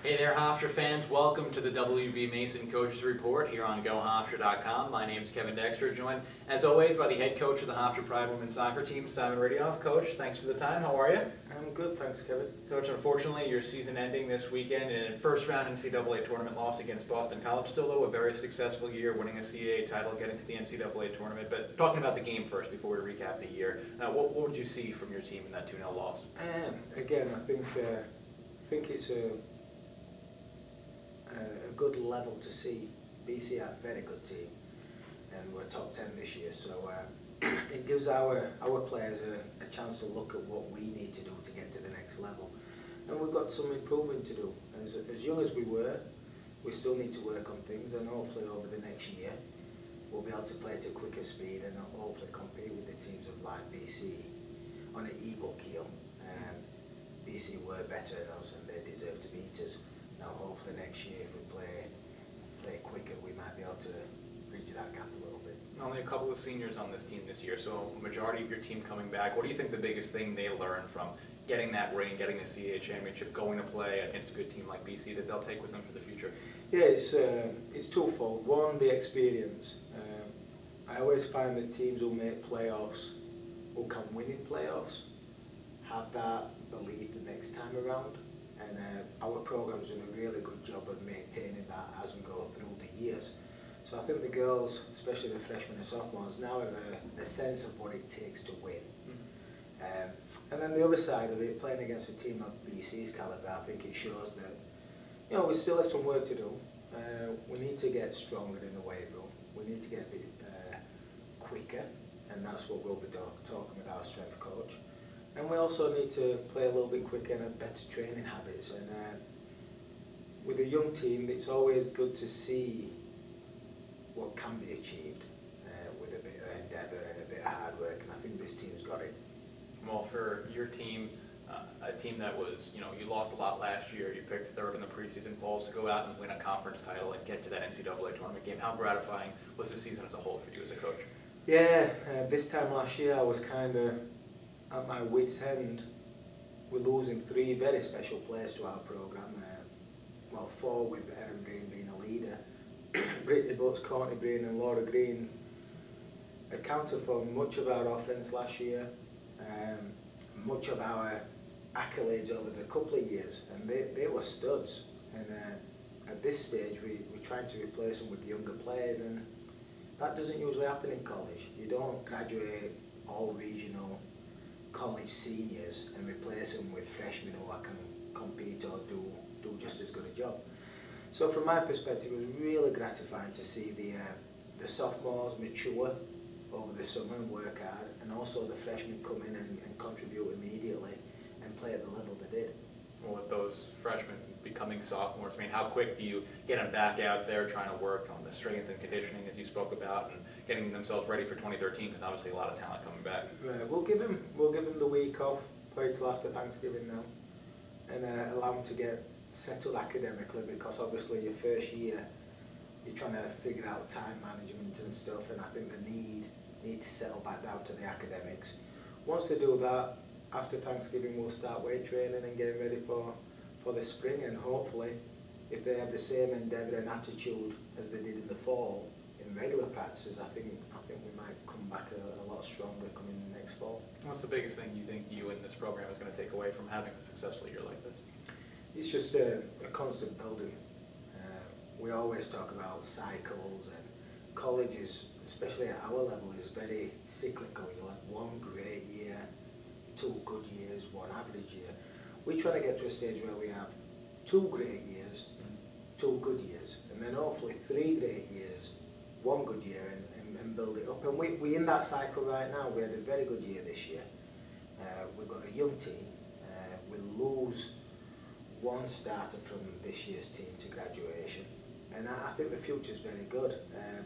Hey there, Hofstra fans. Welcome to the WB Mason Coaches Report here on GoHofstra.com. My name is Kevin Dexter, joined as always by the head coach of the Hofstra Pride Women's Soccer Team, Simon Riddiough. Coach, thanks for the time. How are you? I'm good, thanks, Kevin. Coach, unfortunately, your season ending this weekend in a first-round NCAA tournament loss against Boston College. Still, though, a very successful year, winning a CAA title, getting to the NCAA tournament. But talking about the game first before we recap the year, what would you see from your team in that 2-0 loss? Again, I think it's a good level to see. BC are a very good team, and we're top 10 this year, so it gives our players a chance to look at what we need to do to get to the next level. And we've got some improvement to do. As young as we were, we still need to work on things, and hopefully over the next year we'll be able to play at a quicker speed and hopefully compete with the teams of like BC on an equal keel. BC were better than us and they deserve to beat us. Now hopefully next year if we play quicker we might be able to bridge that gap a little bit. Only a couple of seniors on this team this year, so a majority of your team coming back. What do you think the biggest thing they learned from getting that ring, getting the CAA championship, going to play against a good team like BC that they'll take with them for the future? Yeah, it's twofold. One, the experience. I always find that teams who make playoffs, who can win in playoffs, have that belief the next time around. And our program's doing a really good job of maintaining that as we go through the years. So I think the girls, especially the freshmen and sophomores, now have a sense of what it takes to win. And then the other side of it, playing against a team of BC's calibre, I think it shows that we still have some work to do. We need to get stronger in the weight room. We need to get a bit quicker, and that's what we'll be talking with our strength coach. And we also need to play a little bit quicker and have better training habits. And with a young team, it's always good to see what can be achieved with a bit of endeavour and a bit of hard work. And I think this team's got it. Well, for your team, a team that was, you lost a lot last year. You picked third in the preseason polls to go out and win a conference title and get to that NCAA tournament game. How gratifying was the season as a whole for you as a coach? Yeah, this time last year I was kind of at my wit's end. We're losing 3 very special players to our programme. Well, 4 with Erin Green being a leader. Brittany Butts, Courtney Green and Laura Green accounted for much of our offence last year, much of our accolades over the couple of years, and they were studs. And at this stage we're trying to replace them with younger players, and that doesn't usually happen in college. You don't graduate all regional college seniors and replace them with freshmen who can compete or do just as good a job. So from my perspective, it was really gratifying to see the sophomores mature over the summer and work hard, and also the freshmen come in and contribute immediately and play at the level they did. Well, with those freshmen becoming sophomores, I mean, how quick do you get them back out there trying to work on the strength and conditioning as you spoke about, and getting themselves ready for 2013? Because obviously a lot of talent coming back. We'll give them the week off, play till after Thanksgiving now, and allow them to get settled academically, because obviously your first year you're trying to figure out time management and stuff, and I think they need to settle back down to the academics. Once they do that, after Thanksgiving we'll start weight training and getting ready for the spring, and hopefully if they have the same endeavour and attitude as they did in the fall in regular practices, I think we might come back a lot stronger coming next fall. What's the biggest thing you think you and this program is going to take away from having a successful year like this? It's just a constant building. We always talk about cycles, and college is, especially at our level, is very cyclical. You'll have 1 great year, 2 good years, 1 average year. We try to get to a stage where we have 2 great years, 2 good years, and then hopefully 3 great years, 1 good year, and build it up. And we're in that cycle right now. We had a very good year this year. We've got a young team. We lose 1 starter from this year's team to graduation, and I think the future is very good,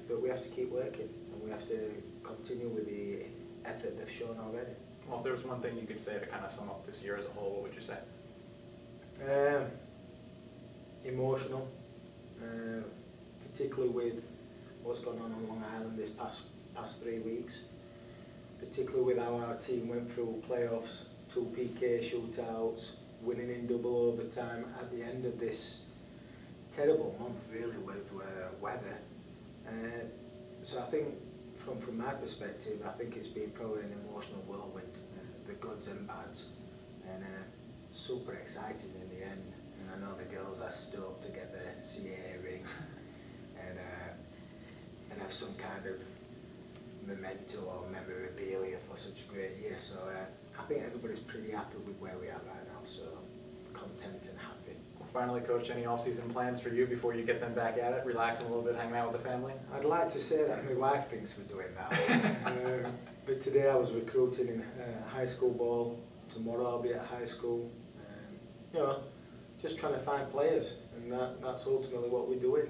but we have to keep working, and we have to continue with the effort they've shown already. Well, if there was one thing you could say to kind of sum up this year as a whole, what would you say? Emotional, particularly with what's gone on Long Island this past 3 weeks, particularly with how our team went through playoffs, 2 PK shootouts, winning in double overtime at the end of this terrible month, really, with weather. So I think, from my perspective, I think it's been probably an emotional whirlwind, the goods and bads, and super exciting in the end. And I know the girls are stoked to get the CAA ring and have some kind of memento or memorabilia for such a great year. So I think everybody's pretty happy with where we are right now, so content and happy. Well, finally, Coach, any off-season plans for you before you get them back at it, relaxing a little bit, hanging out with the family? I'd like to say that my wife thinks we're doing that. But today I was recruiting in high school ball. Tomorrow I'll be at high school. You know, just trying to find players, and that's ultimately what we're doing.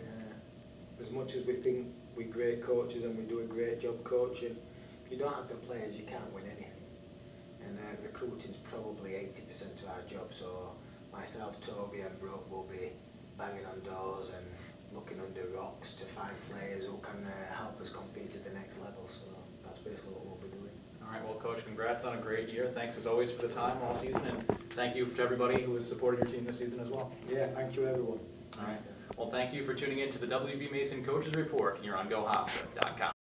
As much as we think we're great coaches and we do a great job coaching, if you don't have the players, you can't win anything. And recruiting's probably 80% of our job, so myself, Toby and Brooke will be banging on doors and looking under rocks to find players who can help us compete at the next level. So that's basically what we'll be doing. All right, well, Coach, congrats on a great year. Thanks as always for the time all season, and thank you to everybody who has supported your team this season as well. Yeah, thank you everyone. All right. Well, thank you for tuning in to the WB Mason Coaches Report here on GoHofstra.com.